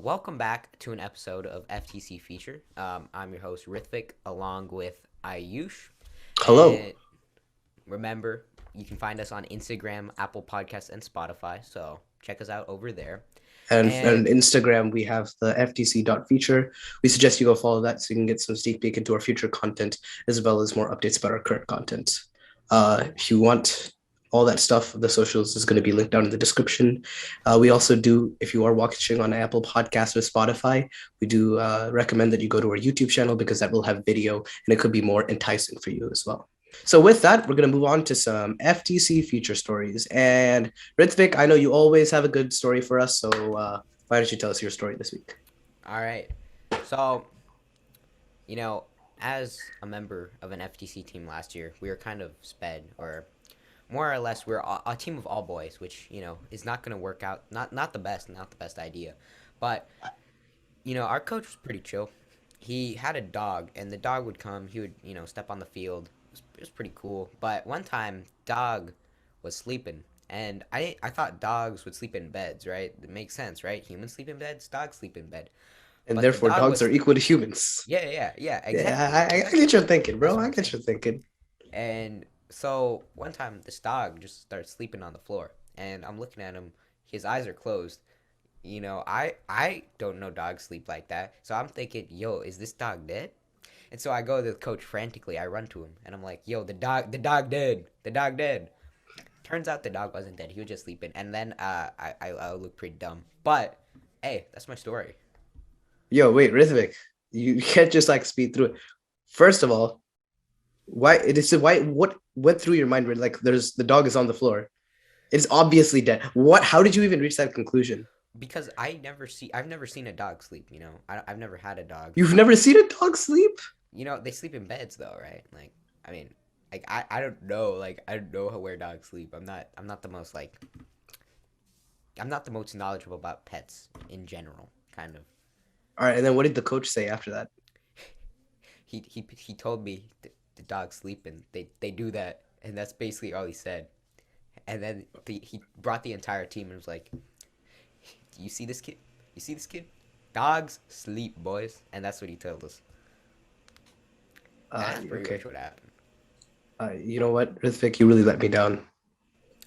Welcome back to an episode of FTC Feature. I'm your host, Rithvik, along with Aayush. Hello. And remember, you can find us on Instagram, Apple Podcasts, and Spotify. So check us out over there. And And Instagram, we have the FTC.feature. We suggest you go follow that so you can get some sneak peek into our future content as well as more updates about our current content. If you want all that stuff, the socials is going to be linked down in the description. We also do, if you are watching on Apple Podcasts or Spotify, we do recommend that you go to our YouTube channel because that will have video and it could be more enticing for you as well. So with that, we're going to move on to some FTC feature stories. And Rithvik, I know you always have a good story for us, so why don't you tell us your story this week? all right. So, you know, as a member of an FTC team last year, we were kind of sped, or more or less, we're a team of all boys, which is not going to work out. Not the best idea, but our coach was pretty chill. He had a dog, and the dog would come. He would, step on the field. It was pretty cool. But one time, dog was sleeping, and I thought dogs would sleep in beds, right? It makes sense, right? Humans sleep in beds, dogs sleep in bed. And But the therefore, dog dogs are was, equal to humans. yeah, exactly, Yeah, I get exactly. your thinking, That's bro. what I I'm get saying. your thinking. And so one time, this dog just started sleeping on the floor, and I'm looking at him. His eyes are closed. I don't know dogs sleep like that. So I'm thinking, yo, is this dog dead? And so I go to the coach frantically. I run to him and I'm like, yo, the dog dead. The dog dead. Turns out the dog wasn't dead. He was just sleeping. And then I look pretty dumb. But hey, that's my story. Yo, wait, Rithvik, you can't just like speed through it. First of all, why it is why what went through your mind where like there's the dog is on the floor? It's obviously dead. What? How did you even reach that conclusion? Because I've never seen a dog sleep. I've never had a dog. You've never seen a dog sleep? They sleep in beds though, right? Like, I mean, like I don't know. Like, I don't know where dogs sleep. I'm not the most knowledgeable about pets in general. Kind of. All right, and then what did the coach say after that? He told me the dogs sleep and they do that, and that's basically all he said. And then he brought the entire team and was like, "Do you see this kid? You see this kid? Dogs sleep, boys." And that's what he told us. And that's pretty Okay. much what happened. You know what, Rithvik, you really let me down.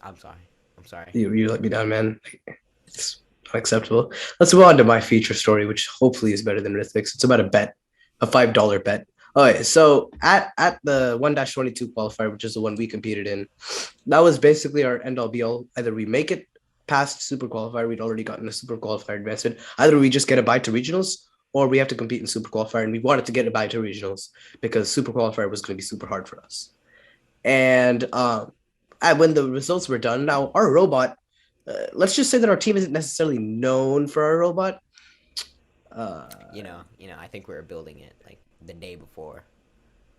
I'm sorry. I'm sorry. You let me down, man. It's unacceptable. Let's move on to my feature story, which hopefully is better than Rithvik's. It's about a bet, a $5 bet. Okay, so at the 1-22 qualifier, which is the one we competed in, that was basically our end all be all. Either we make it past super qualifier, we'd already gotten a super qualifier advancement. Either we just get a bye to regionals, or we have to compete in super qualifier, and we wanted to get a bye to regionals because super qualifier was going to be super hard for us. And when the results were done, now our robot, let's just say that our team isn't necessarily known for our robot. Uh, I think we were building it like the day before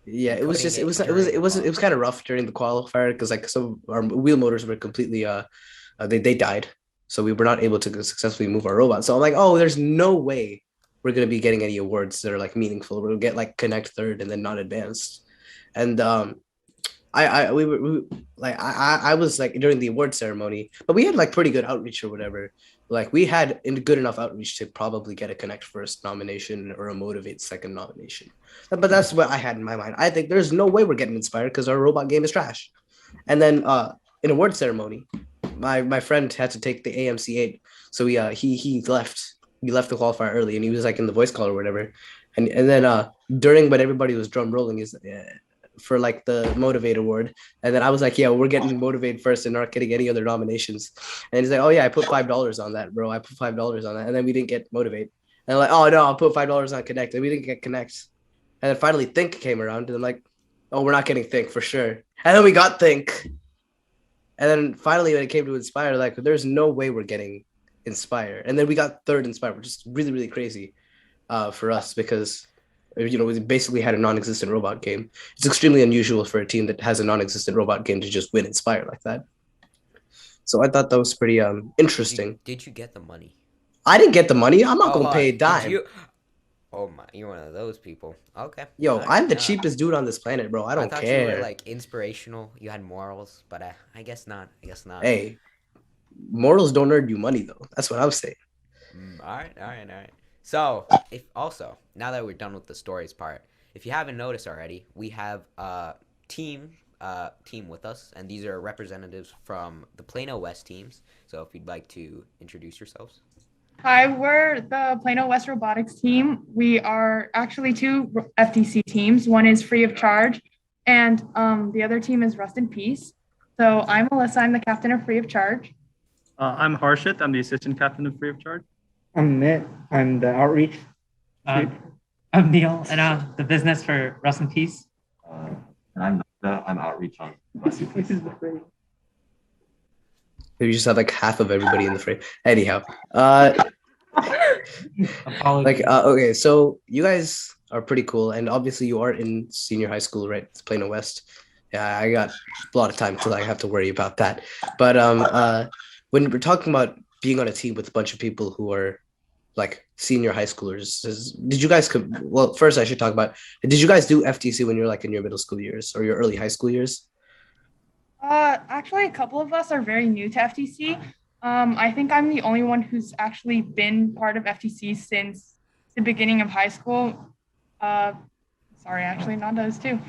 yeah, and it was coding just it during the it was kind of qualifier. rough during the qualifier because like some of our wheel motors were completely they died, so we were not able to successfully move our robot. So I'm like, oh, there's no way we're gonna be getting any awards that are like meaningful. We'll get like connect third and then not advanced. And I we were we, like I was like during the award ceremony, but we had like pretty good outreach or whatever. Like we had good enough outreach to probably get a connect first nomination or a motivate second nomination. But that's what I had in my mind. I think there's no way we're getting inspired because our robot game is trash. And then in award ceremony, my friend had to take the AMC8, so he left. He left the qualifier early, and he was like in the voice call or whatever. And then during when everybody was drum rolling, is for like the Motivate Award. And then I was like, yeah, we're getting Motivate first and not getting any other nominations. And he's like, oh yeah, I put $5 on that, bro. I put $5 on that. And then we didn't get Motivate. And I'm like, oh no, I'll put $5 on Connect. And we didn't get Connect. And then finally Think came around and I'm like, oh, we're not getting Think for sure. And then we got Think. And then finally when it came to Inspire, like there's no way we're getting Inspire. And then we got third Inspire, which is really, really crazy for us because we basically had a non-existent robot game. It's extremely unusual for a team that has a non-existent robot game to just win Inspire like that. So I thought that was pretty Did you interesting. did you get the money? I didn't get the money. I'm not Oh, gonna pay a did dime. you? Oh my, you're one of those people. Okay, all Yo, right. I'm the cheapest dude on this planet, bro. I I don't thought you were care. like inspirational. You had morals, but I guess not. I guess not. Hey, morals don't earn you money though. That's what I'm saying. All right, all right, all right. So, if also now that we're done with the stories part, if you haven't noticed already, we have a team with us, and these are representatives from the Plano West teams. So, if you'd like to introduce yourselves. Hi, we're the Plano West Robotics team. We are actually two FTC teams. One is free of charge, and the other team is Rust in Peace. So I'm Melissa. I'm the captain of free of charge. I'm Harshit. I'm the assistant captain of Free of Charge. I'm Mitt. I'm the outreach. Uh, I'm Neil, and the business for Rust in Peace. I'm outreach on Blessed This is the free. You just have like half of everybody in the frame. Anyhow, Apologies. okay, so you guys are pretty cool, and obviously you are in senior high school, right? It's Plano West. Yeah, I got a lot of time till I have to worry about that. But when we're talking about being on a team with a bunch of people who are like senior high schoolers, did you guys well, first I should talk about, did you guys do FTC when you're like in your middle school years or your early high school years? Actually, a couple of us are very new to FTC. I think I'm the only one who's actually been part of FTC since the beginning of high school. Sorry, actually, Nanda is too.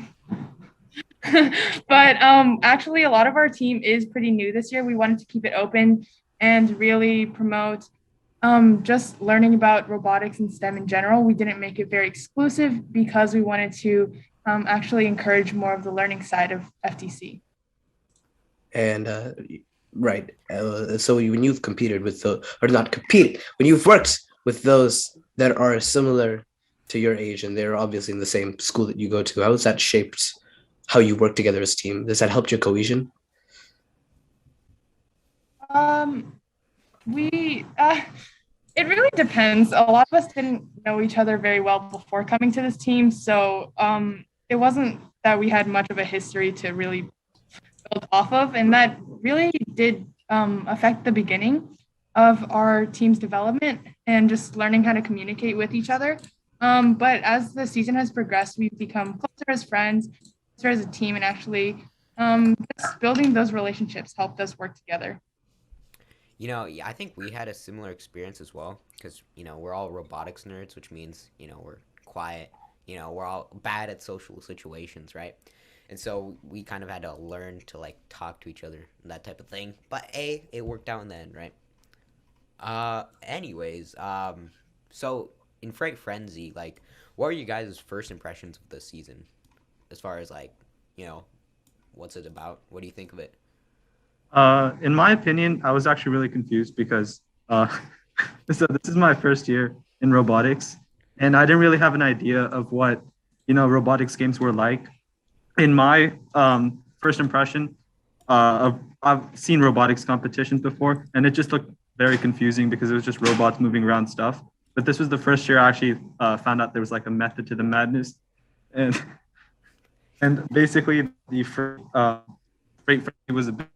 But actually, a lot of our team is pretty new this year. We wanted to keep it open and really promote just learning about robotics and STEM in general. We didn't make it very exclusive because we wanted to actually encourage more of the learning side of FTC. And right, so when you've competed with the, or not competed, when you've worked with those that are similar to your age and they're obviously in the same school that you go to, how has that shaped how you work together as a team? Does that help your cohesion? We it really depends. A lot of us didn't know each other very well before coming to this team, so it wasn't that we had much of a history to really build off of, and that really did affect the beginning of our team's development and just learning how to communicate with each other. But as the season has progressed, we've become closer as friends, closer as a team, and actually just building those relationships helped us work together. Yeah, I think we had a similar experience as well because, we're all robotics nerds, which means, we're quiet, we're all bad at social situations, right? And so we kind of had to learn to like talk to each other and that type of thing. But it worked out in the end, right? Anyways, so in Fright Frenzy, like, what are you guys' first impressions of the season? As far as like, what's it about? What do you think of it? In my opinion, I was actually really confused because so this is my first year in robotics, and I didn't really have an idea of what robotics games were like. In my first impression, I've seen robotics competitions before, and it just looked very confusing because it was just robots moving around stuff. But this was the first year I actually found out there was like a method to the madness, and basically the first Freight Frenzy was a bit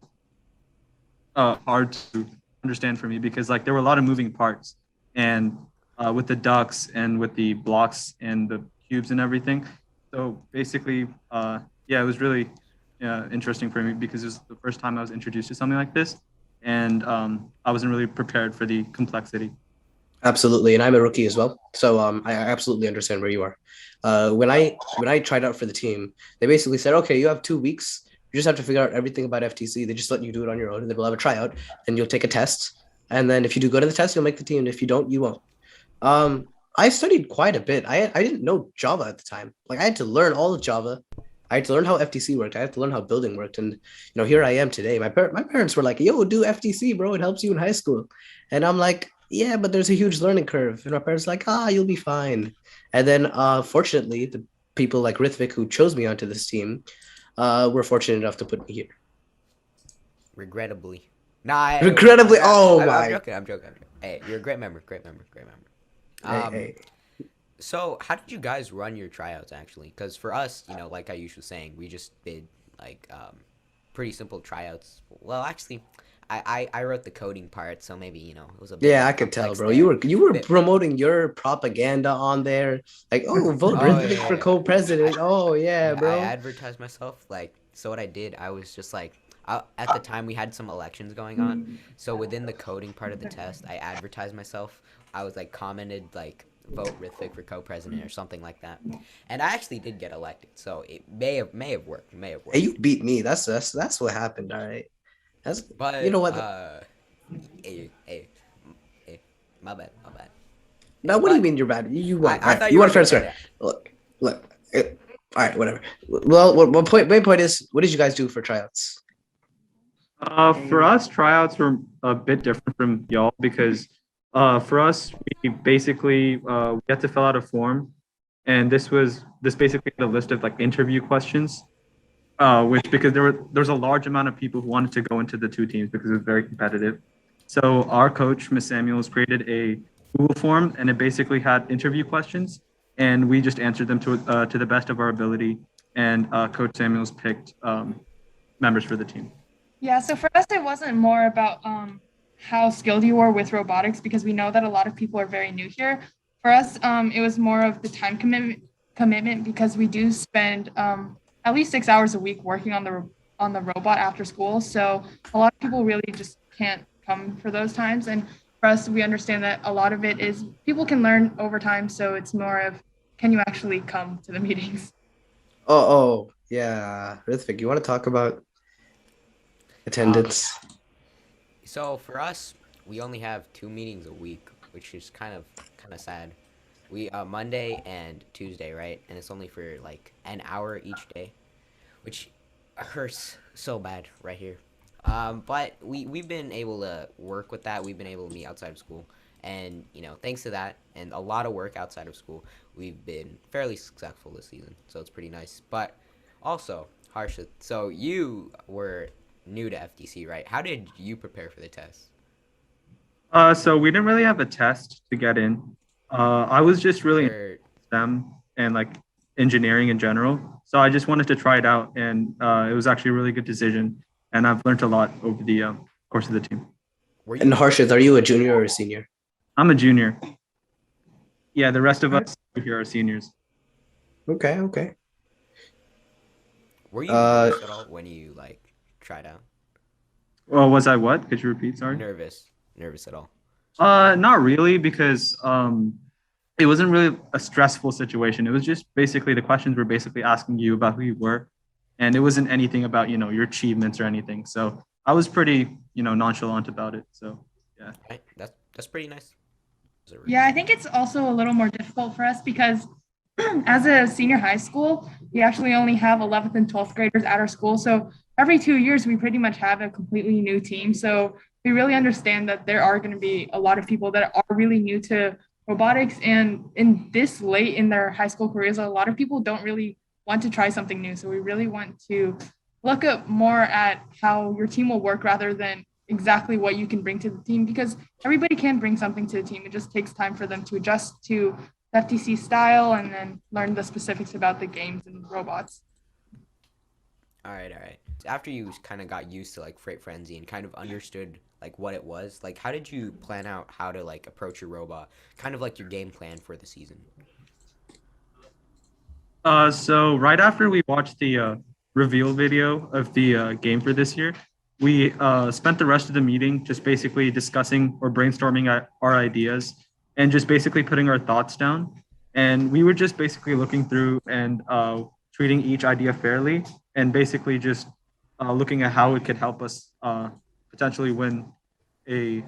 hard to understand for me because like there were a lot of moving parts, and with the ducks and with the blocks and the cubes and everything. So basically, it was really interesting for me because it was the first time I was introduced to something like this, and I wasn't really prepared for the complexity. Absolutely, and I'm a rookie as well, so I absolutely understand where you are. When I tried out for the team, they basically said, okay, you have 2 weeks. You just have to figure out everything about FTC. They just let you do it on your own, and then we'll have a tryout, and you'll take a test, and then if you do good at the test, you'll make the team. And if you don't, you won't. I studied quite a bit. I didn't know Java at the time. Like I had to learn all of Java. I had to learn how FTC worked. I had to learn how building worked. And here I am today. My parents were like, "Yo, do FTC, bro. It helps you in high school." And I'm like, "Yeah, but there's a huge learning curve." And my parents were like, "You'll be fine." And then, fortunately, the people like Rithvik who chose me onto this team were fortunate enough to put me here. Regrettably. Nah. Regrettably, I'm joking. I'm joking. Hey, you're a great member. Great member. Great member. Hey. So how did you guys run your tryouts actually? Because for us, like Ayush was saying, we just did like pretty simple tryouts. Well, actually, I wrote the coding part, so maybe it was a bit Yeah, I could tell, complex bro. there. You were Bit- promoting your propaganda on there, like, oh, vote Oh, Rithvik yeah, for yeah. co-president. Oh yeah, I bro. advertised myself. Like, so what I did, I was just like, at the time we had some elections going on, so within the coding part of the test, I advertised myself. I was like commented like vote Rithvik for co-president or something like that, and I actually did get elected. So it may have worked. May have Hey, worked. you beat me. That's what happened. All right. That's you know But what? hey, hey, my bad, my bad. Now, Hey, what do you but mean you're bad? You won. I All right. thought You you won were fair and gonna square. Look. All right, whatever. Well, what point? Main point is, what did you guys do for tryouts? For us, tryouts were a bit different from y'all because for us, we basically we had to fill out a form, and this basically had a list of like interview questions, which because there was a large amount of people who wanted to go into the two teams because it was very competitive. So our coach, Miss Samuels, created a Google form, and it basically had interview questions, and we just answered them to the best of our ability. And Coach Samuels picked members for the team. Yeah, so for us, it wasn't more about how skilled you were with robotics because we know that a lot of people are very new here. For us, it was more of the time commitment because we do spend at least 6 hours a week working on the robot after school. So a lot of people really just can't come for those times. And for us, we understand that a lot of it is people can learn over time. So it's more of can you actually come to the meetings? Oh, yeah, Rithvik, you want to talk about Um, attendance? so for us, we only have 2 meetings a week, which is kind of sad. We Monday and Tuesday, right? And it's only for like an hour each day, which hurts so bad right here. But we've been able to work with that. We've been able to meet outside of school, and thanks to that and a lot of work outside of school, we've been fairly successful this season. So it's pretty nice. But also, Harsha, so you were new to FTC, right? How did you prepare for the test? So we didn't really have a test to get in. I was just really into Or STEM and like engineering in general. So I just wanted to try it out, and it was actually a really good decision. And I've learned a lot over the course of the team. were And you Harshit, are you a junior or a senior? I'm a junior. Yeah, the rest of us here are seniors. Okay. were you Uh, nervous at all when you like tried out? Well, was I what? Could you repeat? Sorry. Nervous at all? Not really, because it wasn't really a stressful situation. It was just basically the questions were basically asking you about who you were, and it wasn't anything about your achievements or anything. So I was pretty nonchalant about it. So yeah. Right? That's pretty nice. Yeah, I think it's also a little more difficult for us because as a senior high school, we actually only have 11th and 12th graders at our school. So every 2 years, we pretty much have a completely new team. So we really understand that there are going to be a lot of people that are really new to robotics. And in this late in their high school careers, a lot of people don't really want to try something new. So we really want to look up more at how your team will work rather than exactly what you can bring to the team because everybody can bring something to the team. It just takes time for them to adjust to FTC style and then learn the specifics about the games and robots. All right. After you kind of got used to like Freight Frenzy and kind of understood like what it was, like how did you plan out how to like approach your robot? Kind of like your game plan for the season. So right after we watched the reveal video of the game for this year, we spent the rest of the meeting just basically discussing or brainstorming our ideas and just basically putting our thoughts down. And we were just basically looking through and treating each idea fairly and basically just looking at how it could help us potentially win a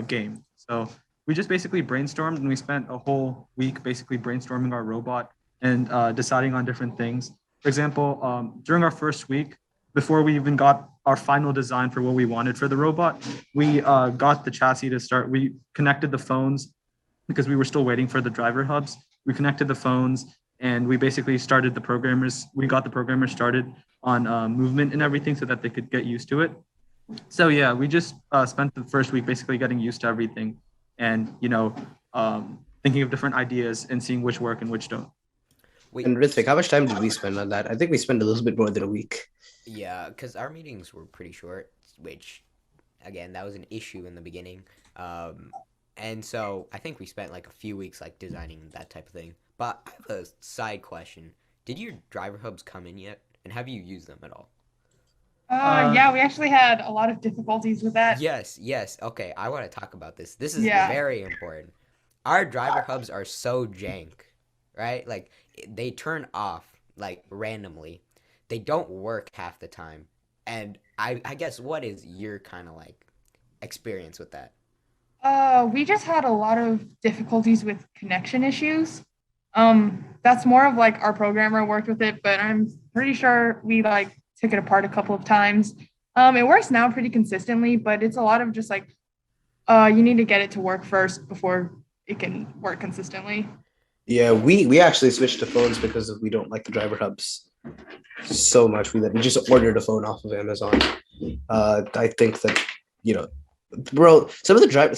game. So we just basically brainstormed and we spent a whole week basically brainstorming our robot and deciding on different things. For example, during our first week, before we even got our final design for what we wanted for the robot, we got the chassis to start. We connected the phones because we were still waiting for the driver hubs. We connected the phones and we basically started the programmers. We got the programmers started on movement and everything so that they could get used to it. So yeah, we just spent the first week basically getting used to everything and thinking of different ideas and seeing which work and which don't. Wait, and Rithvik, how much time did we spend on that? I think we spent a little bit more than a week. yeah, because our meetings were pretty short, which again that was an issue in the beginning. And so I think we spent like a few weeks like designing that type of thing. But I have a side question. Did your driver hubs come in yet? And have you used them at all? Yeah, we actually had a lot of difficulties with that. Yes. Okay, I want to talk about this. This is Yeah. very important. Our driver hubs are so jank, right? Like they turn off like randomly. They don't work half the time. And I guess what is your kind of like experience with that? We just had a lot of difficulties with connection issues. That's more of like our programmer worked with it, but I'm pretty sure we like took it apart a couple of times. It works now pretty consistently, but it's a lot of just like you need to get it to work first before it can work consistently. Yeah, we actually switched to phones because we don't like the driver hubs so much. We just ordered a phone off of Amazon. I think that you know, bro, some of the driver.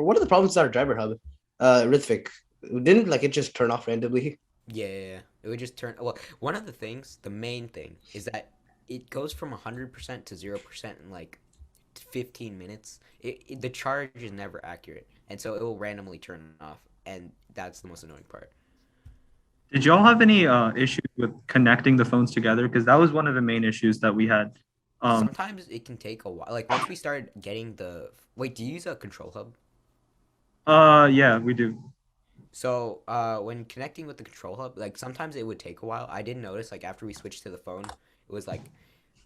One of the problems with our driver hub, Rithvik, didn't like it just turn off randomly. Yeah. It would just turn. Well, one of the things, the main thing, is that it goes from 100% to 0% in like 15 minutes. The charge is never accurate, and so it will randomly turn off, and that's the most annoying part. Did y'all have any issues with connecting the phones together? Because that was one of the main issues that we had. Sometimes it can take a while. Like once we started getting the wait, do you use a control hub? Yeah, we do. So when connecting with the control hub, like sometimes it would take a while. I didn't notice like after we switched to the phone, it was like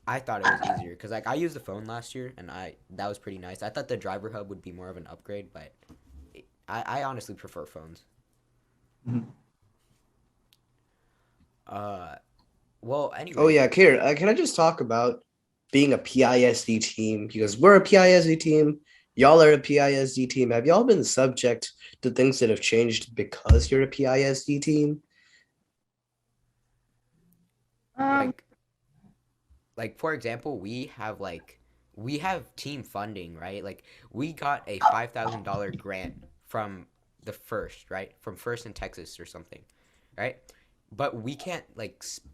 I thought it was easier because like I used the phone last year and I that was pretty nice. I thought the driver hub would be more of an upgrade, but I honestly prefer phones. Mhm. Uh, well, anyway. Oh yeah, Kier, can I just talk about being a PISD team? Because we're a PISD team, y'all are a PISD team. Have y'all been subject to things that have changed because you're a PISD team? Um, Like for example, we have team funding, right? Like we got a $5,000 grant from the first, right? From First in Texas or something, right? But we can't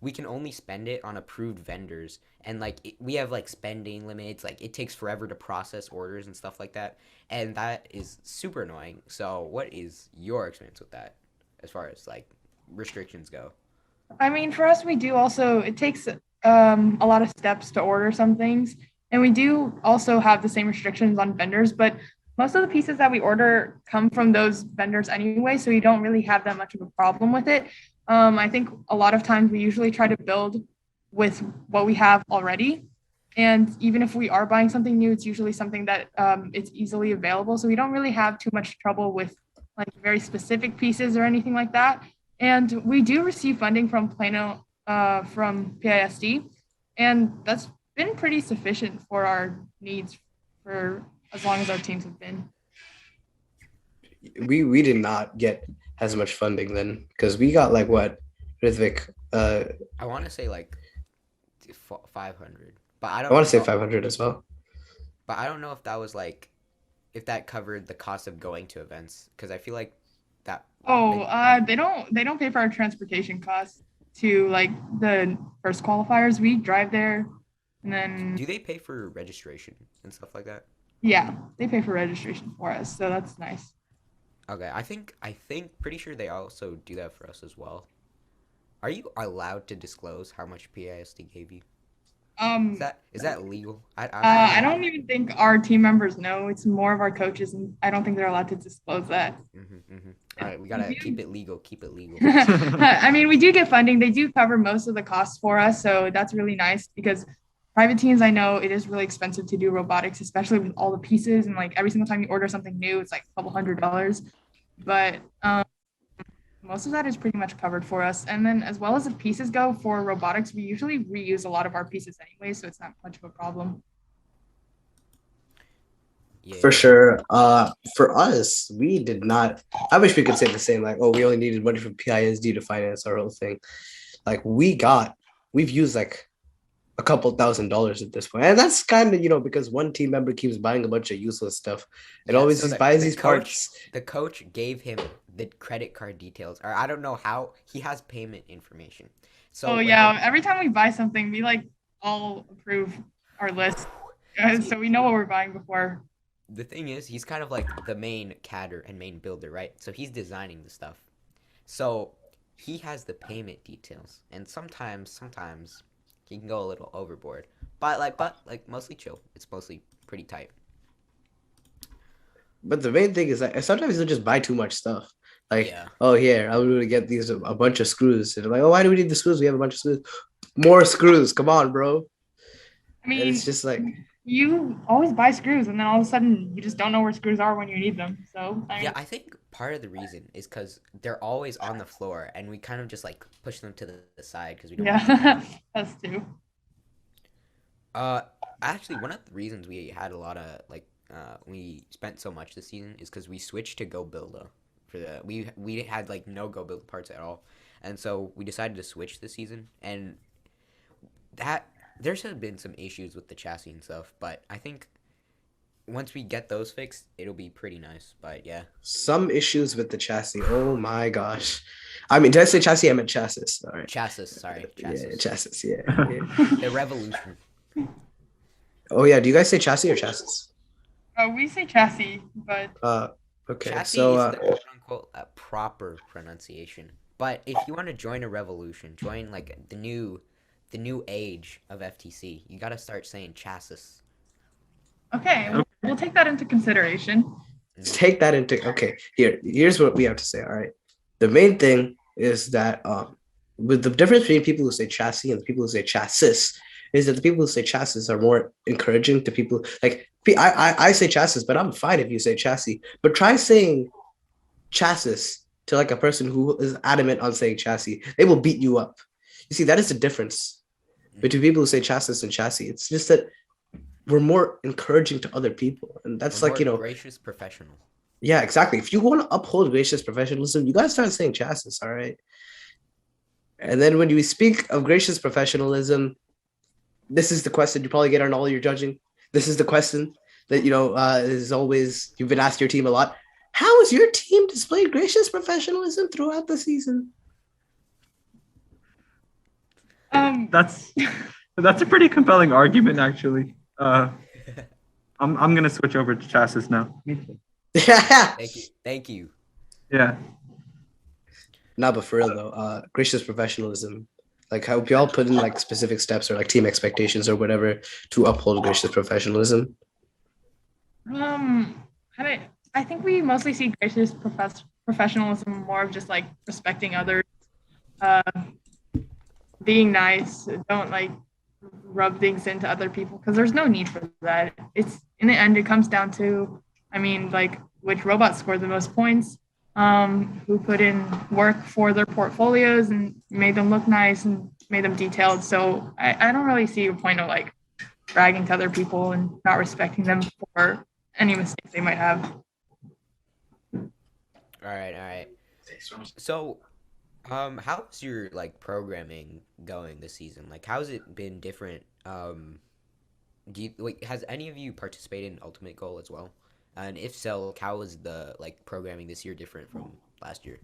we can only spend it on approved vendors, and like we have like spending limits. Like it takes forever to process orders and stuff like that, and that is super annoying. So what is your experience with that, as far as like restrictions go? I mean, for us, we do also, it takes a lot of steps to order some things. And we do also have the same restrictions on vendors, but most of the pieces that we order come from those vendors anyway. So we don't really have that much of a problem with it. I think a lot of times we usually try to build with what we have already. And even if we are buying something new, it's usually something that it's easily available. So we don't really have too much trouble with like very specific pieces or anything like that. And we do receive funding from Plano, from PISD, and that's been pretty sufficient for our needs for as long as our teams have been. We did not get as much funding then because we got like what, Rithvik? I want to say like 500, but I I don't want to say know. 500 as well. But I don't know if that was like if that covered the cost of going to events because I feel like that. Oh, they don't pay for our transportation costs to like the first qualifiers. We drive there, and then Do they pay for registration and stuff like that? yeah, they pay for registration for us, so that's nice. Okay, I think pretty sure they also do that for us as well. Are you allowed to disclose how much PISD gave you? Is Um, that legal? I have I no don't idea. even think our team members know. It's more of our coaches, and I don't think they're allowed to disclose that. All right, we gotta keep it legal. Keep it legal. I mean, we do get funding. They do cover most of the costs for us, so that's really nice because private teams, I know it is really expensive to do robotics, especially with all the pieces and like every single time you order something new, it's like a couple $100. But most of that is pretty much covered for us. And then as well as the pieces go for robotics, we usually reuse a lot of our pieces anyway, so it's not much of a problem. For Yeah. sure. For us, we did not. I wish we could say the same. Like, oh, we only needed money from PISD to finance our whole thing. Like, we've used like a couple $1,000s at this point, and that's kind of because one team member keeps buying a bunch of useless stuff. It Yeah, always so just buys the these coach parts. the coach gave him the credit card details, or I don't know how he has payment information. So Oh whenever yeah, every time we buy something, we like all approve our list, see, so we know what we're buying before. the thing is, he's kind of like the main cadder and main builder, right? So he's designing the stuff. So he has the payment details, and sometimes he can go a little overboard. but mostly chill. It's mostly pretty tight. But the main thing is that sometimes they'll just buy too much stuff. Like, Yeah. oh, here, I'm going to get these a bunch of screws. And I'm like, oh, why do we need the screws? We have a bunch of screws. More screws. Come on, bro. I And mean, it's just like, you always buy screws, and then all of a sudden you just don't know where screws are when you need them. So I mean, Yeah, I think part of the reason is because they're always on the floor, and we kind of just like push them to the side because we don't. yeah, that's too. Actually, one of the reasons we had a lot of we spent so much this season is because we switched to Go Builder for the we had like no Go Build parts at all, and so we decided to switch this season, and that there's been some issues with the chassis and stuff, but I think once we get those fixed, it'll be pretty nice. But yeah, some issues with the chassis. Oh my gosh. I mean, did I say chassis? I meant chassis. All right. chassis. Sorry, Yeah, chassis. chassis. Yeah. The Revolution. Oh, yeah. Do you guys say chassis or chassis? We say chassis, but Okay. Chassis So, is the quote unquote proper pronunciation. But if you want to join a revolution, join like the new age of FTC, you got to start saying chassis. okay, we'll take that into consideration. take that into okay. Here's what we have to say. All right. The main thing is that with the difference between people who say chassis and the people who say chassis is that the people who say chassis are more encouraging to people. Like I say chassis, but I'm fine if you say chassis. But try saying chassis to like a person who is adamant on saying chassis. They will beat you up. You see, that is the difference between people who say chassis and chassis. It's just that we're more encouraging to other people, and that's We're like more gracious professional. yeah, exactly. If you want to uphold gracious professionalism, you gotta start saying chassis, all right? And then when you speak of gracious professionalism, this is the question you probably get on all your judging. This is the question that is always you've been asked your team a lot. How has your team displayed gracious professionalism throughout the season? That's a pretty compelling argument, actually. I'm gonna switch over to chassis now. Thank you. Yeah. No, but for real though, gracious professionalism. Like, how y'all put in like specific steps or like team expectations or whatever to uphold gracious professionalism? I think we mostly see gracious professionalism more of just like respecting others, being nice. Don't like rub things into other people because there's no need for that. It's in the end, it comes down to, I mean, like which robots scored the most points, who put in work for their portfolios and made them look nice and made them detailed. So I don't really see a point of like bragging to other people and not respecting them for any mistakes they might have. All right. So, how's your like programming going this season? Like, how's it been different? Has any of you participated in Ultimate Goal as well? And if so, how was the like programming this year different from last year?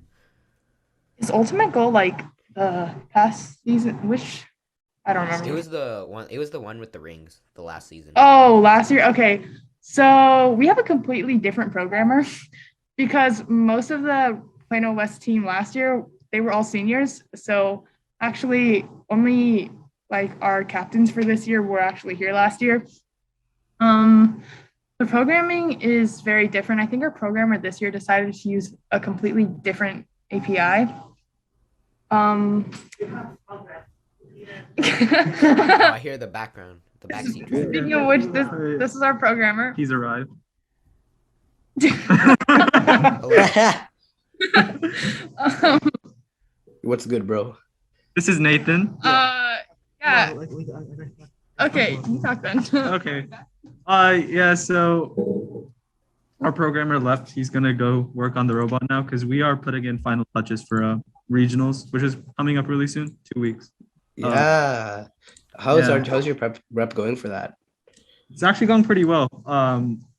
Is Ultimate Goal like the past season? Which I don't remember. It was the one with the rings, the last season. Oh, last year. Okay, so we have a completely different programmer because most of the Plano West team last year, they were all seniors. So actually, only like our captains for this year were actually here last year. The programming is very different. I think our programmer this year decided to use a completely different API. Oh, I hear the background, the backseat. Speaking of which, this is our programmer. He's arrived. What's good, bro? This is Nathan. Yeah. Okay, you talk then. Okay. Yeah, so our programmer left. He's gonna go work on the robot now because we are putting in final touches for regionals, which is coming up really soon, 2 weeks. Yeah. How's your rep going for that? It's actually going pretty well.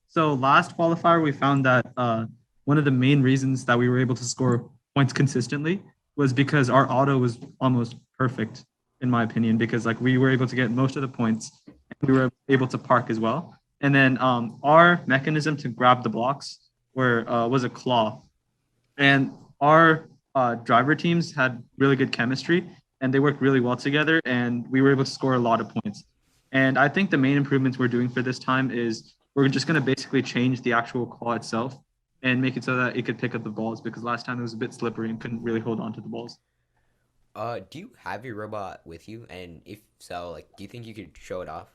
So last qualifier, we found that one of the main reasons that we were able to score points consistently was because our auto was almost perfect, in my opinion, because like we were able to get most of the points and we were able to park as well. And then our mechanism to grab the blocks was a claw. And our driver teams had really good chemistry and they worked really well together and we were able to score a lot of points. And I think the main improvements we're doing for this time is we're just going to basically change the actual claw itself and make it so that it could pick up the balls, because last time it was a bit slippery and couldn't really hold on to the balls. Do you have your robot with you? And if so, like, do you think you could show it off?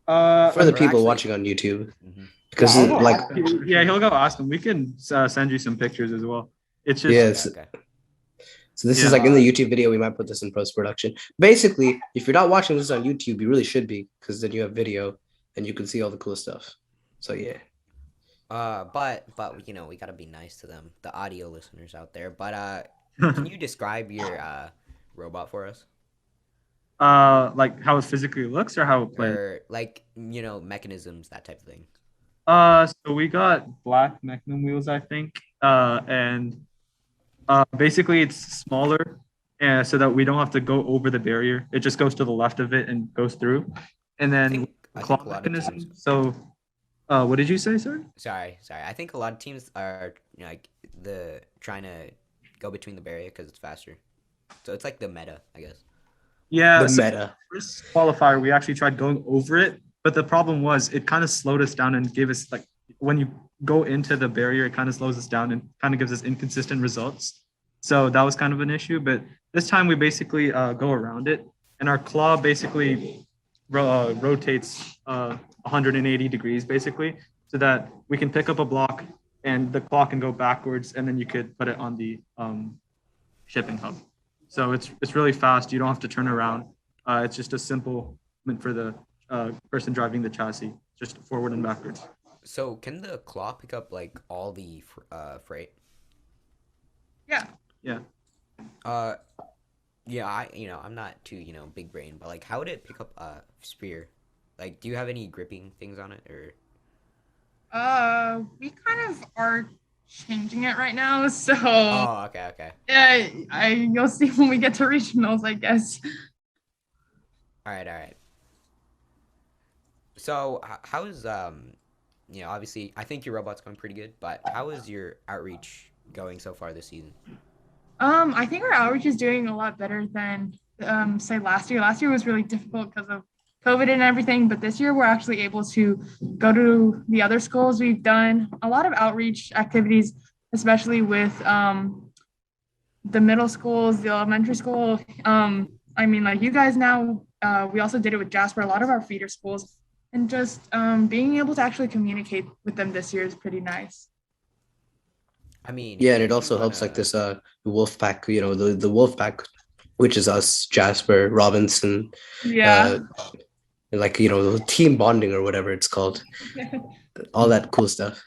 For the Or people actually- watching on YouTube, Mhm. because Yeah, I'll go like ask them. Yeah, he'll go ask them. We can send you some pictures as well. It's just yes. Okay. So this Yeah. is like in the YouTube video. We might put this in post production. Basically, if you're not watching this on YouTube, you really should be, because then you have video and you can see all the cool stuff. So yeah. But you know, we gotta be nice to them, the audio listeners out there. But can you describe your robot for us? like how it physically looks or how it plays. Or like, you know, mechanisms, that type of thing. So we got black Mechnum wheels, I think, and basically it's smaller, and so that we don't have to go over the barrier. It just goes to the left of it and goes through, and then I claw think a lot of mechanism. teams. So, what did you say, sir? Sorry. I think a lot of teams are, you know, like trying to go between the barrier because it's faster. So it's like the meta, I guess. Yeah, The so meta. first qualifier we actually tried going over it, but the problem was it kind of slowed us down and gave us, like, when you go into the barrier, it kind of slows us down and kind of gives us inconsistent results. So that was kind of an issue. But this time we basically go around it, and our claw basically rotates 180 degrees basically, so that we can pick up a block and the claw can go backwards, and then you could put it on the shipping hub. So it's really fast. You don't have to turn around. It's just a simple movement for the person driving the chassis, just forward and backwards. So can the claw pick up like all the freight? Yeah. Yeah. Yeah, I'm not too, big brain, but like how would it pick up a spear? Like, do you have any gripping things on it, or? We kind of are changing it right now, so Oh, okay. yeah, you'll see when we get to regionals, I guess. All right. So how is obviously I think your robot's going pretty good, but how is your outreach going so far this season? I think our outreach is doing a lot better than say last year. Last year was really difficult because of COVID and everything, but this year we're actually able to go to the other schools. We've done a lot of outreach activities, especially with the middle schools, the elementary school. I mean, like you guys now, we also did it with Jasper, a lot of our feeder schools, and just being able to actually communicate with them this year is pretty nice. I mean, Yeah, and if it also you helps like wanna- this wolf pack, the wolf pack, which is us, Jasper, Robinson, Yeah. like the team bonding or whatever it's called. All that cool stuff.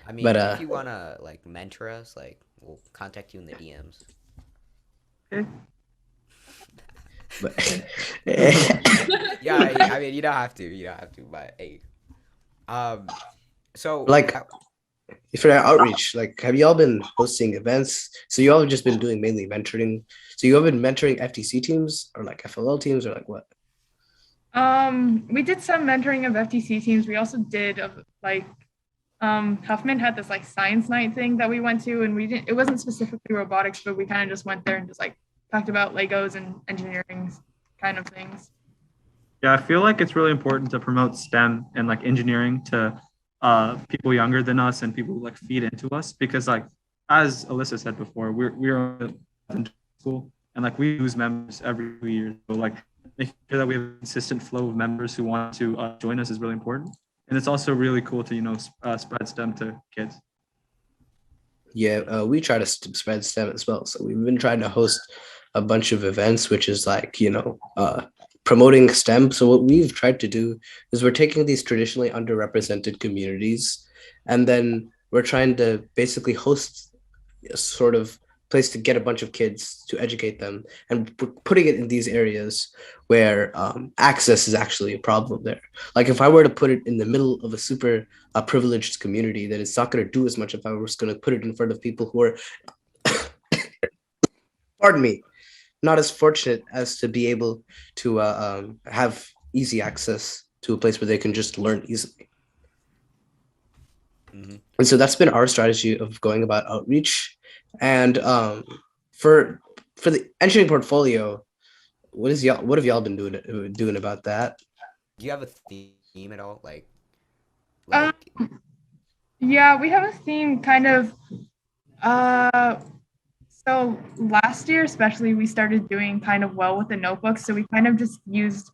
I mean, but, if you wanna like mentor us, like we'll contact you in the DMs. Okay. But Yeah, I mean, you don't have to, but hey. So like for our outreach, like have y'all been hosting events? So you all have just been doing mainly mentoring. So you have been mentoring FTC teams or like FLL teams or like what? We did some mentoring of FTC teams. We also did Huffman had this like science night thing that we went to, and it wasn't specifically robotics, but we kind of just went there and just like talked about Legos and engineering kind of things. Yeah, I feel like it's really important to promote STEM and like engineering to people younger than us and people who like feed into us, because like as Alyssa said before, we're in school and like we lose members every 2 years. So like making sure that we have a consistent flow of members who want to join us is really important. And it's also really cool to spread STEM to kids. Yeah, we try to spread STEM as well. So we've been trying to host a bunch of events, which is like, promoting STEM. So what we've tried to do is we're taking these traditionally underrepresented communities, and then we're trying to basically host a sort of place to get a bunch of kids to educate them, and putting it in these areas where access is actually a problem there. Like if I were to put it in the middle of a super privileged community, then it's not going to do as much if I was going to put it in front of people who are, pardon me, not as fortunate as to be able to have easy access to a place where they can just learn easily. Mhm. And so that's been our strategy of going about outreach. And for the engineering portfolio, what have y'all been doing about that? Do you have a theme at all? Like, Um, like yeah, we have a theme kind of. Uh, so last year, especially, we started doing kind of well with the notebooks. So we kind of just used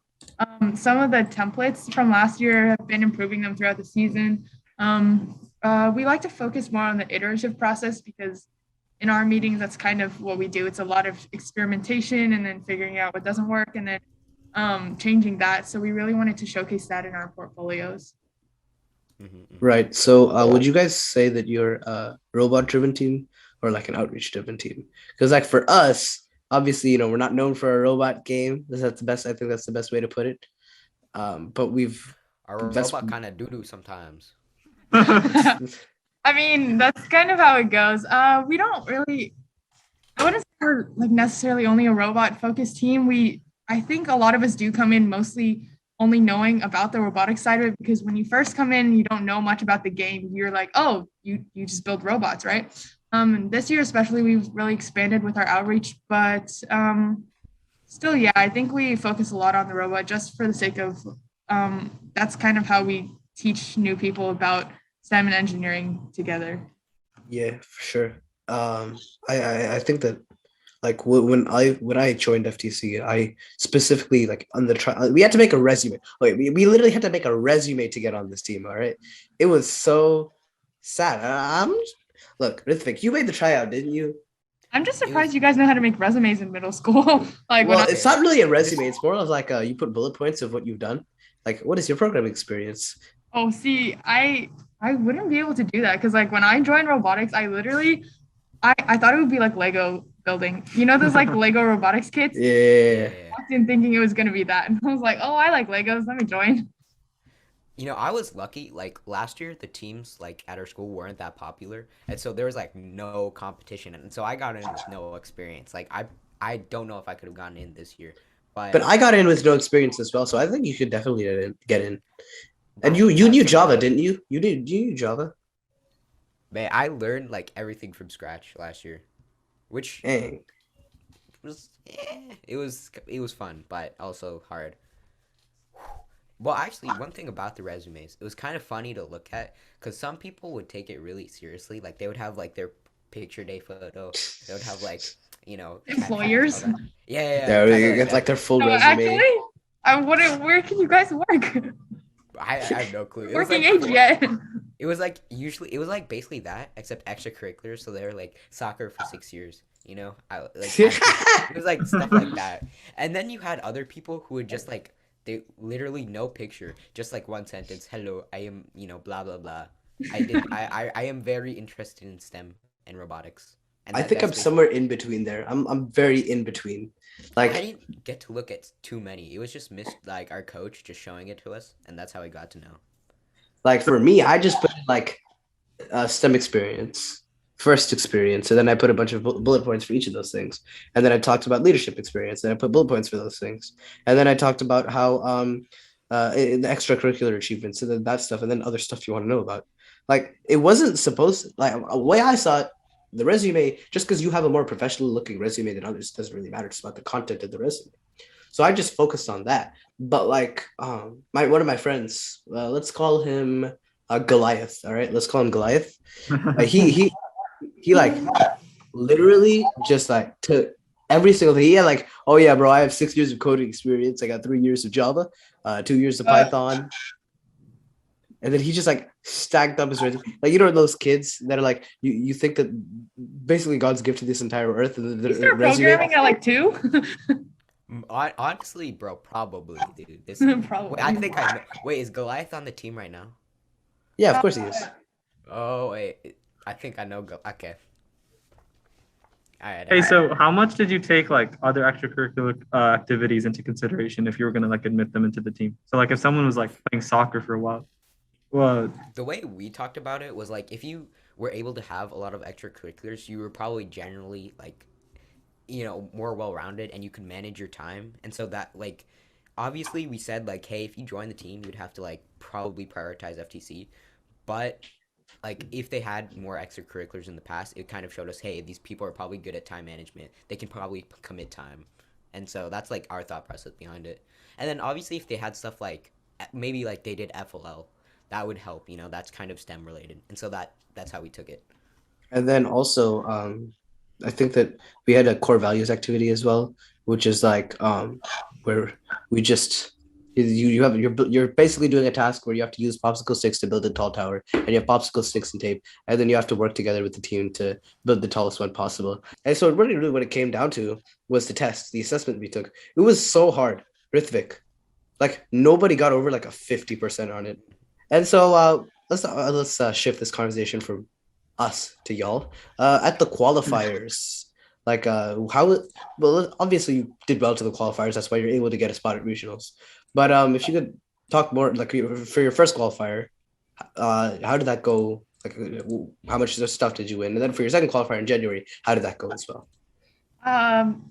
some of the templates from last year, have been improving them throughout the season. We like to focus more on the iterative process because in our meetings, that's kind of what we do. It's a lot of experimentation and then figuring out what doesn't work and then changing that. So we really wanted to showcase that in our portfolios. Right. So, would you guys say that you're a robot-driven team or like an outreach-driven team? Because like for us, obviously, we're not known for a robot game. That's the best. I think that's the best way to put it. But our that's robot kind of doo-doo sometimes. I mean, that's kind of how it goes. We don't really, I wouldn't say we're like necessarily only a robot focused team. I think a lot of us do come in mostly only knowing about the robotics side of it because when you first come in, you don't know much about the game. You're like, oh, you just build robots, right? This year especially, we've really expanded with our outreach, but still, yeah, I think we focus a lot on the robot just for the sake of that's kind of how we teach new people about STEM and engineering together. Yeah, for sure. I think that like when I joined FTC, I specifically like on the we had to make a resume. Wait, we literally had to make a resume to get on this team. All right, it was so sad. Look, Rithvik, you made the tryout, didn't you? I'm just surprised you guys know how to make resumes in middle school. Like Well, when it's not really a resume. It's more of like you put bullet points of what you've done. Like, what is your programming experience? oh, see, I wouldn't be able to do that because like when I joined robotics, I thought it would be like Lego building. You know those like Lego robotics kits? Yeah. I walked in thinking it was gonna be that. And I was like, oh, I like Legos, let me join. I was lucky. Like last year, the teams like at our school weren't that popular, and so there was like no competition, and so I got in with no experience. Like I don't know if I could have gotten in this year, But but I got in with no experience as well, so I think you should definitely get in. And that you has knew some Java, value. didn't you? You knew Java. Man, I learned like everything from scratch last year, which Dang. was it was fun, but also hard. Well, actually, one thing about the resumes, it was kind of funny to look at because some people would take it really seriously. Like they would have like their picture day photo. They would have like captions, all Employers. that. Yeah, yeah, yeah, Yeah, kind of like it's like that. their full No, resume. actually, I wouldn't. Where can you guys work? I have no clue. It was Working like age yet? it was like usually it was like basically that except extracurriculars. So they were like soccer for 6 years. It was like stuff like that. And then you had other people who would just like they literally no picture, just like one sentence. Hello, I am blah blah blah. I am very interested in STEM and robotics, and I that think that's I'm basically. somewhere in between there. I'm very in between. I Like didn't get to look at too many. It was just missed like our coach just showing it to us, and that's how I got to know. like for me, I just put in, like STEM experience, first experience, and then I put a bunch of bullet points for each of those things. And then I talked about leadership experience, and I put bullet points for those things. And then I talked about how the extracurricular achievements and then that stuff, and then other stuff you want to know about. Like it wasn't supposed like the way I saw it. The resume, just because you have a more professional looking resume than others, doesn't really matter. It's about the content of the resume. So I just focused on that. But like my one of my friends, let's call him Goliath. All right, let's call him Goliath. He like literally just like took every single thing. He had like, oh yeah, bro, I have 6 years of coding experience. I got 3 years of Java, 2 years of Python, and then he just like stacked up his resume. Like those kids that are like you think that basically God's gift to this entire earth and You the start resume. programming at like 2? Honestly, bro, probably, dude. Probably. Wait, I think I know. Wait, is Goliath on the team right now? Yeah, of course he is. Oh wait, I think I know. Okay. All right. Hey, so how much did you take like other extracurricular activities into consideration if you were gonna like admit them into the team? So like if someone was like playing soccer for a while, well, The way we talked about it was like if you were able to have a lot of extracurriculars, you were probably generally like more well-rounded and you could manage your time. And so that like obviously we said like hey, if you join the team, you'd have to like probably prioritize FTC. But like if they had more extracurriculars in the past, it kind of showed us hey, these people are probably good at time management. They can probably commit time. And so that's like our thought process behind it. And then obviously if they had stuff like maybe like they did FLL, that would help. That's kind of STEM related, and so that's how we took it. And then also, I think that we had a core values activity as well, which is like where we just you're basically doing a task where you have to use popsicle sticks to build a tall tower, and you have popsicle sticks and tape, and then you have to work together with the team to build the tallest one possible. And so really what it came down to was the assessment we took. It was so hard. Rithvik, like nobody got over like a 50% on it. And so let's shift this conversation from us to y'all. At the qualifiers, like well, obviously you did well to the qualifiers. That's why you're able to get a spot at regionals. But if you could talk more, like for your first qualifier, how did that go? Like, how much stuff did you win? And then for your second qualifier in January, how did that go as well?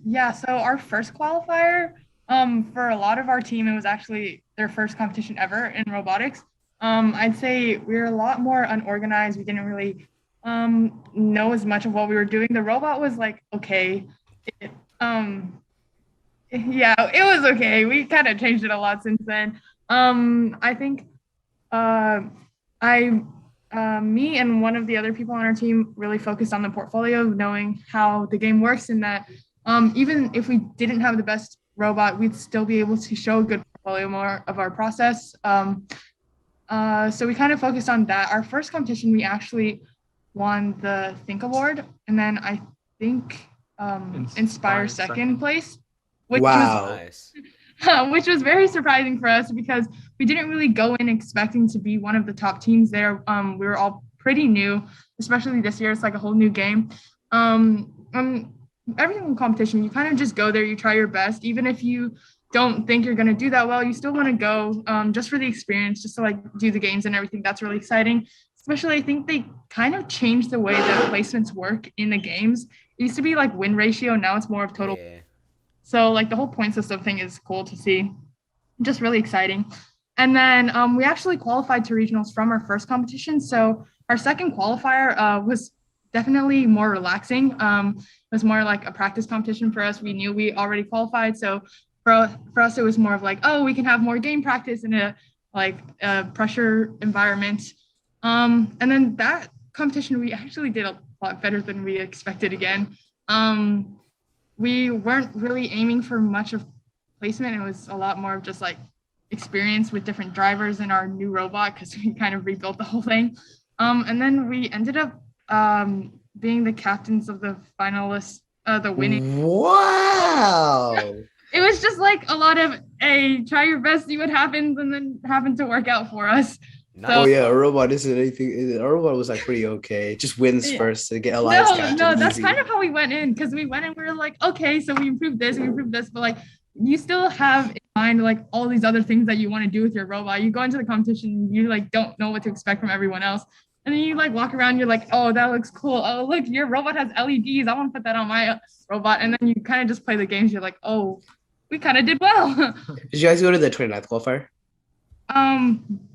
Yeah, so our first qualifier, for a lot of our team, it was actually their first competition ever in robotics. I'd say we were a lot more unorganized. We didn't really know as much of what we were doing. The robot was like, okay. Yeah, it was okay. We kind of changed it a lot since then. I think me and one of the other people on our team really focused on the portfolio, knowing how the game works, and that even if we didn't have the best robot, we'd still be able to show a good portfolio more of our process. So we kind of focused on that. Our first competition, we actually won the Think Award, and then I think Inspire second place, which Nice. which was very surprising for us because we didn't really go in expecting to be one of the top teams there. We were all pretty new, especially this year. It's like a whole new game. Everything in competition, you kind of just go there, you try your best, even if you don't think you're going to do that well, you still want to go just for the experience, just to like do the games and everything. That's really exciting. Especially, I think they kind of changed the way that placements work in the games. It used to be like win ratio. Now it's more of total. Yeah. So like the whole point system thing is cool to see. Just really exciting. And then we actually qualified to regionals from our first competition. So our second qualifier was definitely more relaxing. It was more like a practice competition for us. We knew we already qualified. So for us, it was more of like, oh, we can have more game practice in a pressure environment. And then that competition, we actually did a lot better than we expected again. We weren't really aiming for much of placement. It was a lot more of just like experience with different drivers in our new robot because we kind of rebuilt the whole thing. And then we ended up being the captains of the finalists, the winning. Wow. It was just like a lot of, hey, try your best, see what happens, and then happened to work out for us. Nice. Oh yeah, a robot isn't anything. Our robot was like pretty okay. Just wins first to get alliance captain. No, that's easy. kind of how we went in, because we went in, we were like, okay, so we improved this, but like you still have in mind like all these other things that you want to do with your robot. You go into the competition, you like don't know what to expect from everyone else. And then you like walk around, you're like, oh, that looks cool. Oh, look, your robot has LEDs. I want to put that on my robot. And then you kind of just play the games. You're like, oh, we kind of did well. Did you guys go to the 29th qualifier?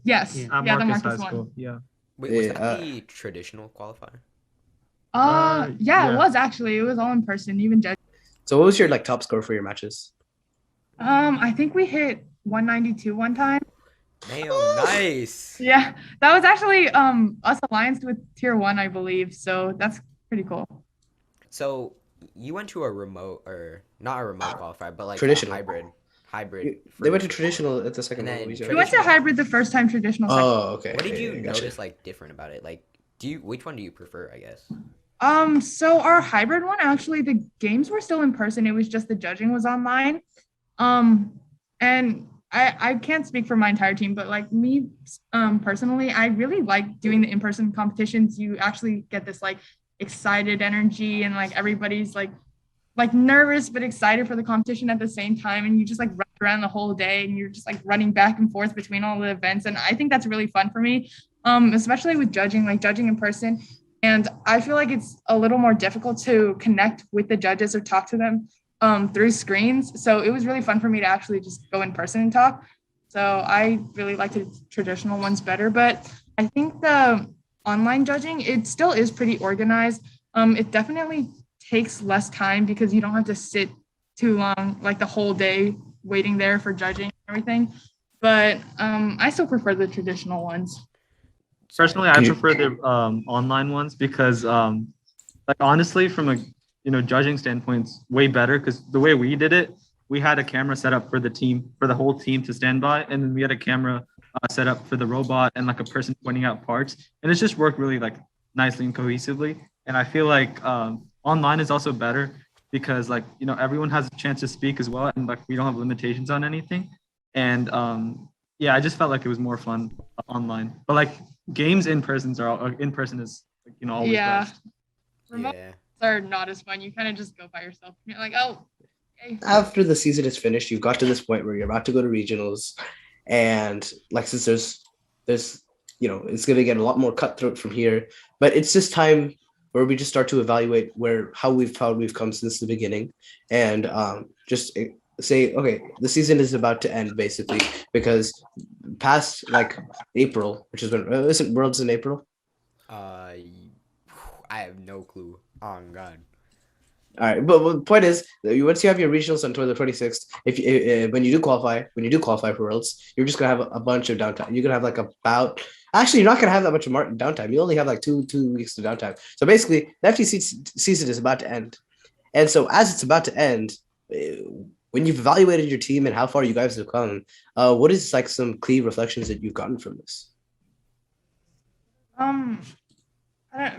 Yes. Yeah, the Marcus one. School. Yeah. Wait, was that the traditional qualifier? Yeah, it was actually. It was all in person, even judge. So what was your like top score for your matches? I think we hit 192 one time. Damn, nice. Yeah, that was actually us allianced with tier 1, I believe. So that's pretty cool. So you went to a remote, or not a remote qualifier, but like Traditional. a hybrid. They went to traditional at the second And one. then We went to hybrid the first time, traditional. Oh, okay. What did you Gotcha. notice like different about it? Like, which one do you prefer? I guess. So our hybrid one, actually, the games were still in person. It was just the judging was online. And I can't speak for my entire team, but like me, personally, I really like doing the in-person competitions. You actually get this like excited energy, and like everybody's like nervous but excited for the competition at the same time, and you just like run around the whole day, and you're just like running back and forth between all the events, and I think that's really fun for me, especially with judging in person. And I feel like it's a little more difficult to connect with the judges or talk to them through screens. So it was really fun for me to actually just go in person and talk. So I really like the traditional ones better, but I think the online judging, it still is pretty organized. It definitely takes less time because you don't have to sit too long, like the whole day waiting there for judging and everything. but I still prefer the traditional ones. Personally, I You- prefer the online ones because like honestly, from a judging standpoint, it's way better because the way we did it, we had a camera set up for the team, for the whole team to stand by, and then we had a camera set up for the robot and like a person pointing out parts, and it's just worked really like nicely and cohesively. And I feel like online is also better because like everyone has a chance to speak as well, and like we don't have limitations on anything. And yeah, I just felt like it was more fun online. But like games in person is always Yeah. best. Remote Yeah. are not as fun. You kind of just go by yourself. You're like, oh, okay. After the season is finished, you've got to this point where you're about to go to regionals, and like since there's it's gonna get a lot more cutthroat from here, but it's just time where we just start to evaluate how we've come since the beginning, and just say, okay, the season is about to end basically because past like April, which is when isn't Worlds in April? I have no clue. Oh God. All right, but the point is, once you have your regionals until the 26th, if you, when you do qualify for Worlds, you're just gonna have a bunch of downtime. You're gonna have like about actually, you're not gonna have that much downtime. You only have like two weeks of downtime. So basically, the FTC season is about to end, and so as it's about to end, when you've evaluated your team and how far you guys have come, what is like some key reflections that you've gotten from this?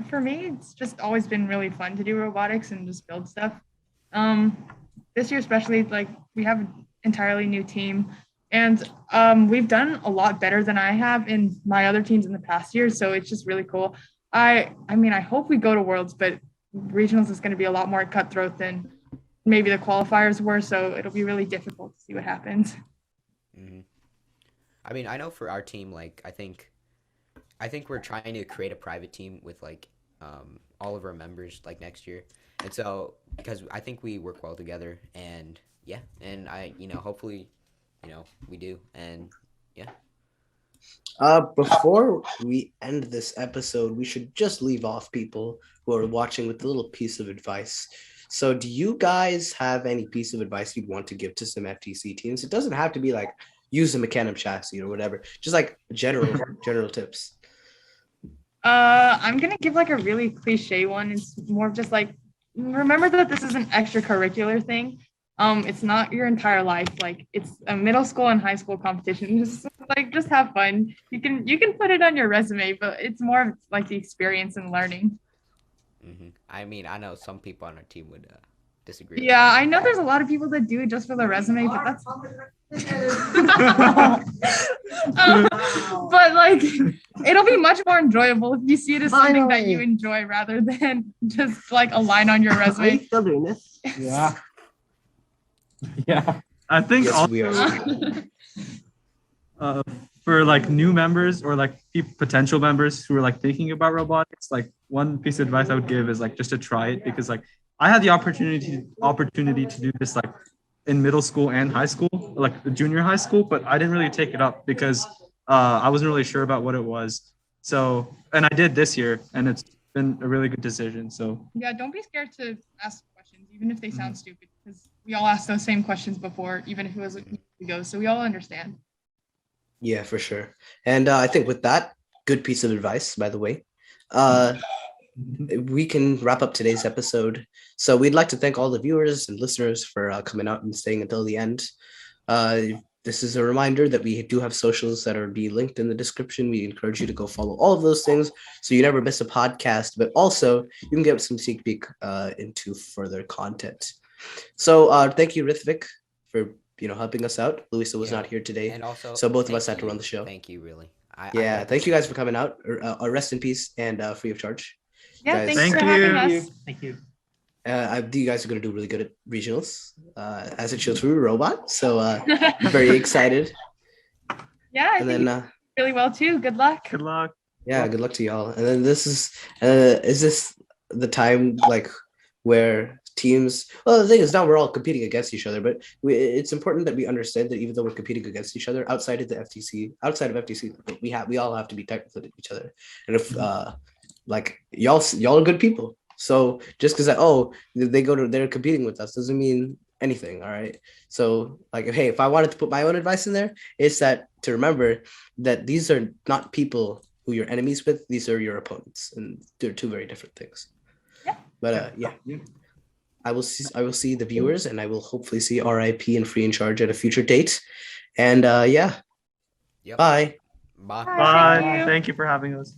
For me, it's just always been really fun to do robotics and just build stuff. This year especially, like we have an entirely new team, and we've done a lot better than I have in my other teams in the past years. So it's just really cool. I mean, I hope we go to Worlds, but regionals is going to be a lot more cutthroat than maybe the qualifiers were. So it'll be really difficult to see what happens. Mm-hmm. I mean, I know for our team, like I think we're trying to create a private team with like all of our members like next year, and so because I think we work well together, and yeah, and I hopefully we do, and yeah. Before we end this episode, we should just leave off people who are watching with a little piece of advice. So, do you guys have any piece of advice you'd want to give to some FTC teams? It doesn't have to be like use a Mecanum chassis or whatever. Just like general tips. I'm gonna give like a really cliche one. It's more of just like remember that this is an extracurricular thing. It's not your entire life. Like it's a middle school and high school competition. Just have fun. You can put it on your resume, but it's more of like the experience and learning. Mm-hmm. I mean, I know some people on our team would disagree. Yeah, I know there's a lot of people that do it just for the resume, but that's. But like, it'll be much more enjoyable if you see it as something that you enjoy rather than just like a line on your Are you resume. still doing this? Yeah. Yeah, I think Yes, also we are. For like new members or like potential members who are like thinking about robotics, like one piece of advice I would give is like just to try it because like I had the opportunity to do this like in middle school and high school, like the junior high school, but I didn't really take it up because I wasn't really sure about what it was. So, and I did this year, and it's been a really good decision. So Yeah, don't be scared to ask questions, even if they sound stupid, because we all asked those same questions before, even if it was a year ago. So we all understand. Yeah, for sure. And I think with that, good piece of advice, by the way, we can wrap up today's episode. So we'd like to thank all the viewers and listeners for coming out and staying until the end. This is a reminder that we do have socials that are be linked in the description. We encourage you to go follow all of those things so you never miss a podcast, but also you can get some sneak peek into further content. So thank you, Rithvik, for helping us out. Louisa was Yeah. not here today, And also, so both of us thank had to you. run the show. Thank you, really. Yeah, thank you guys for coming out. Rest in peace and free of charge. Yeah, Guys, thanks Thank for having you. us. Thank you. you guys are going to do really good at regionals, as it shows through Robot. So very excited. Yeah, I And think then really well too. Good luck. good luck. yeah, good luck to y'all. And then this is this the time like where teams? Well, the thing is now we're all competing against each other, but it's important that we understand that even though we're competing against each other outside of FTC, we all have to be technical to each other. And if like y'all are good people. So just because they're competing with us doesn't mean anything. All right. So like, hey, if I wanted to put my own advice in there, it's that to remember that these are not people who you're enemies with. These are your opponents, and they're two very different things. Yeah. But I will see the viewers, and I will hopefully see RIP and Free in Charge at a future date. And Yep. bye. Bye. Bye. Bye. Thank you. Thank you for having us.